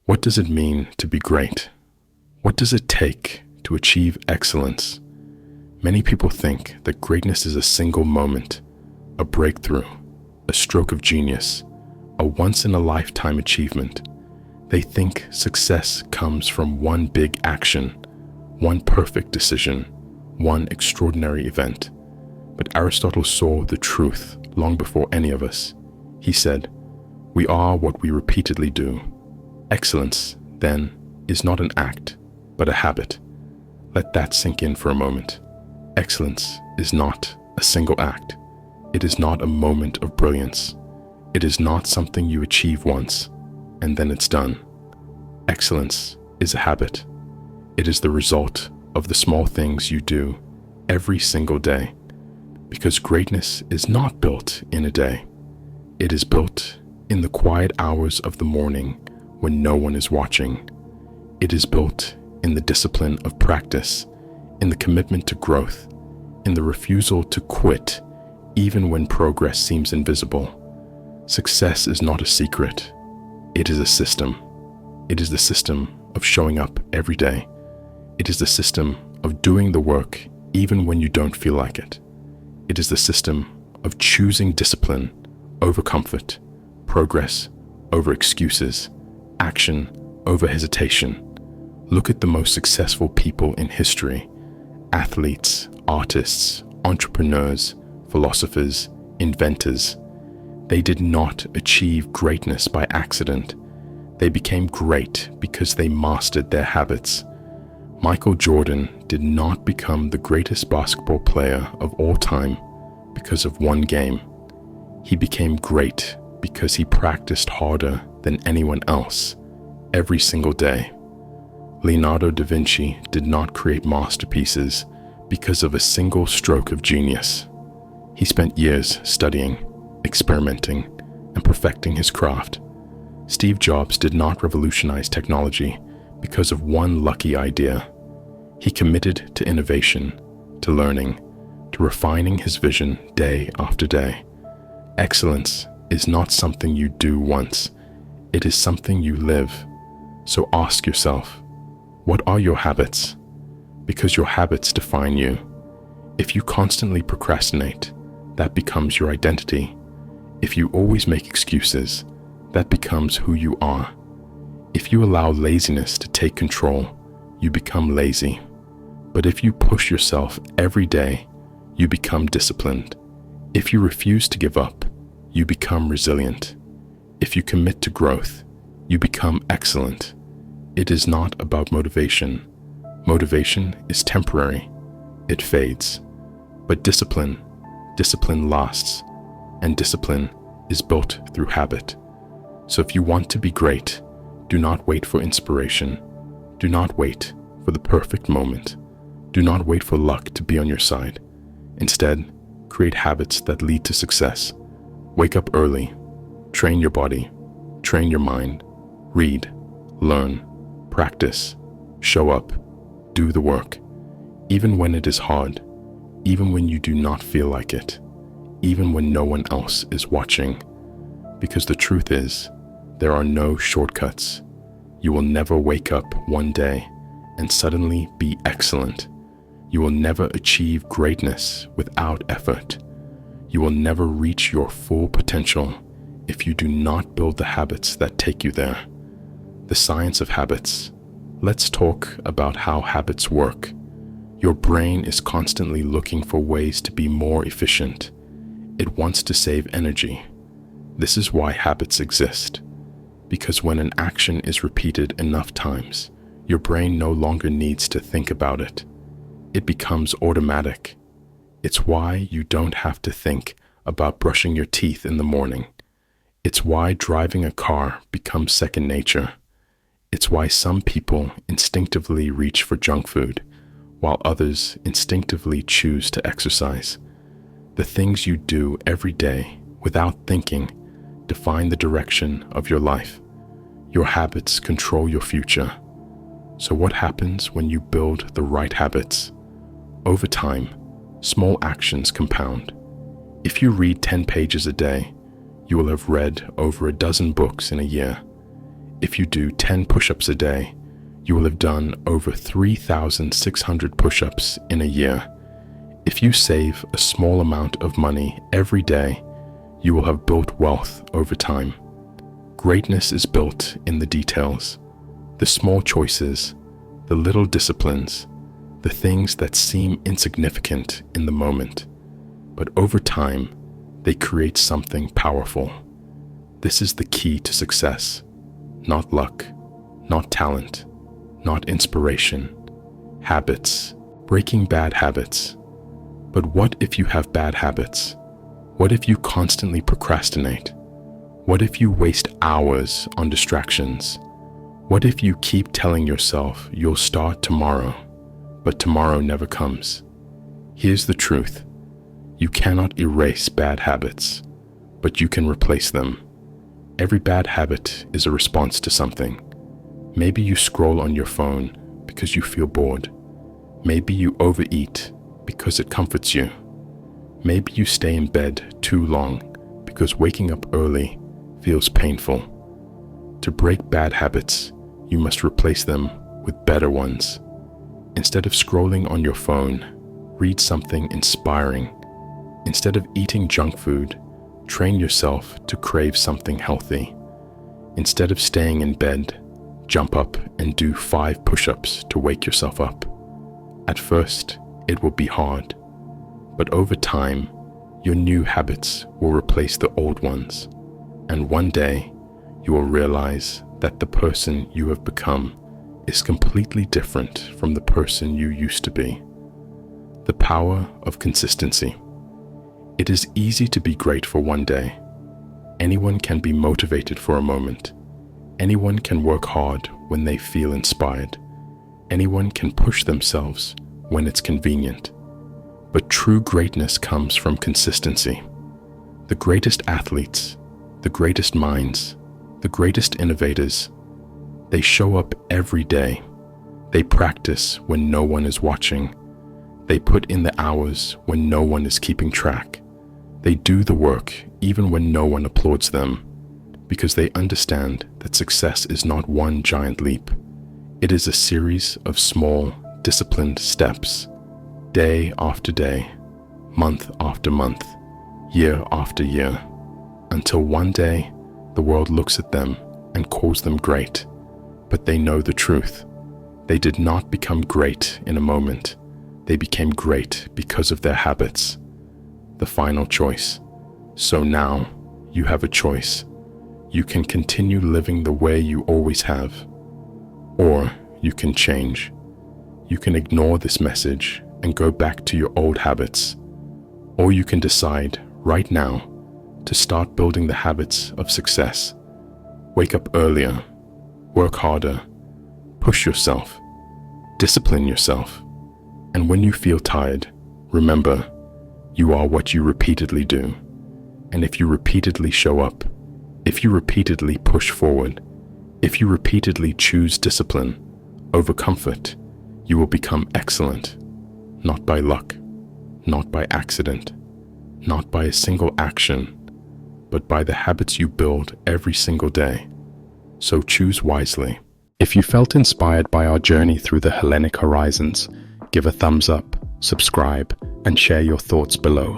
What does it mean to be great? What does it take to achieve excellence? Many people think that greatness is a single moment, a breakthrough, a stroke of genius, a once-in-a-lifetime achievement. They think success comes from one big action, one perfect decision, one extraordinary event. But Aristotle saw the truth long before any of us. He said, "We are what we repeatedly do." Excellence, then, is not an act, but a habit. Let that sink in for a moment. Excellence is not a single act. It is not a moment of brilliance. It is not something you achieve once, and then it's done. Excellence is a habit. It is the result of the small things you do every single day, because greatness is not built in a day. It is built in the quiet hours of the morning when no one is watching. It is built in the discipline of practice, in the commitment to growth, in the refusal to quit even when progress seems invisible. Success is not a secret. It is a system. It is the system of showing up every day. It is the system of doing the work even when you don't feel like it. It is the system of choosing discipline over comfort, progress over excuses, action over hesitation. Look at the most successful people in history: athletes, artists, entrepreneurs, philosophers, inventors. They did not achieve greatness by accident. They became great because they mastered their habits. Michael Jordan did not become the greatest basketball player of all time because of one game. He became great because he practiced harder than anyone else every single day. Leonardo da Vinci did not create masterpieces because of a single stroke of genius. He spent years studying, experimenting, and perfecting his craft. Steve Jobs did not revolutionize technology because of one lucky idea. He committed to innovation, to learning, to refining his vision day after day. Excellence is not something you do once. It is something you live. So ask yourself, what are your habits? Because your habits define you. If you constantly procrastinate, that becomes your identity. If you always make excuses, that becomes who you are. If you allow laziness to take control, you become lazy. But if you push yourself every day, you become disciplined. If you refuse to give up, you become resilient. If you commit to growth, you become excellent. It is not about motivation. Motivation is temporary. It fades. But discipline lasts, and discipline is built through habit. So if you want to be great, do not wait for inspiration. Do not wait for the perfect moment. Do not wait for luck to be on your side. Instead, create habits that lead to success. Wake up early. Train your body. Train your mind. Read. Learn. Practice. Show up. Do the work. Even when it is hard. Even when you do not feel like it. Even when no one else is watching. Because the truth is, there are no shortcuts. You will never wake up one day and suddenly be excellent. You will never achieve greatness without effort. You will never reach your full potential if you do not build the habits that take you there. The science of habits. Let's talk about how habits work. Your brain is constantly looking for ways to be more efficient. It wants to save energy. This is why habits exist. Because when an action is repeated enough times, your brain no longer needs to think about it. It becomes automatic. It's why you don't have to think about brushing your teeth in the morning. It's why driving a car becomes second nature. It's why some people instinctively reach for junk food, while others instinctively choose to exercise. The things you do every day without thinking define the direction of your life. Your habits control your future. So what happens when you build the right habits? Over time, small actions compound. If you read 10 pages a day, you will have read over a dozen books in a year. If you do 10 push-ups a day, you will have done over 3,600 push-ups in a year. If you save a small amount of money every day, you will have built wealth over time. Greatness is built in the details, the small choices, the little disciplines, the things that seem insignificant in the moment, but over time, they create something powerful. This is the key to success. Not luck, not talent, not inspiration. Habits, breaking bad habits. But what if you have bad habits? What if you constantly procrastinate? What if you waste hours on distractions? What if you keep telling yourself you'll start tomorrow, but tomorrow never comes? Here's the truth. You cannot erase bad habits, but you can replace them. Every bad habit is a response to something. Maybe you scroll on your phone because you feel bored. Maybe you overeat because it comforts you. Maybe you stay in bed too long because waking up early feels painful. To break bad habits, you must replace them with better ones. Instead of scrolling on your phone, read something inspiring. Instead of eating junk food, train yourself to crave something healthy. Instead of staying in bed, jump up and do 5 push-ups to wake yourself up. At first, it will be hard, but over time, your new habits will replace the old ones. And one day, you will realize that the person you have become is completely different from the person you used to be. The power of consistency. It is easy to be great for one day. Anyone can be motivated for a moment. Anyone can work hard when they feel inspired. Anyone can push themselves when it's convenient. But true greatness comes from consistency. The greatest athletes, the greatest minds, the greatest innovators, they show up every day. They practice when no one is watching. They put in the hours when no one is keeping track. They do the work even when no one applauds them, because they understand that success is not one giant leap. It is a series of small, disciplined steps, day after day, month after month, year after year, until one day the world looks at them and calls them great. But they know the truth. They did not become great in a moment. They became great because of their habits. The final choice. So now you have a choice. You can continue living the way you always have, or you can change. You can ignore this message and go back to your old habits, or you can decide right now to start building the habits of success. Wake up earlier, work harder, push yourself, discipline yourself, and when you feel tired, remember, you are what you repeatedly do. And if you repeatedly show up, if you repeatedly push forward, if you repeatedly choose discipline over comfort, you will become excellent, not by luck, not by accident, not by a single action, but by the habits you build every single day. So choose wisely. If you felt inspired by our journey through the Hellenic horizons, give a thumbs up, subscribe, and share your thoughts below.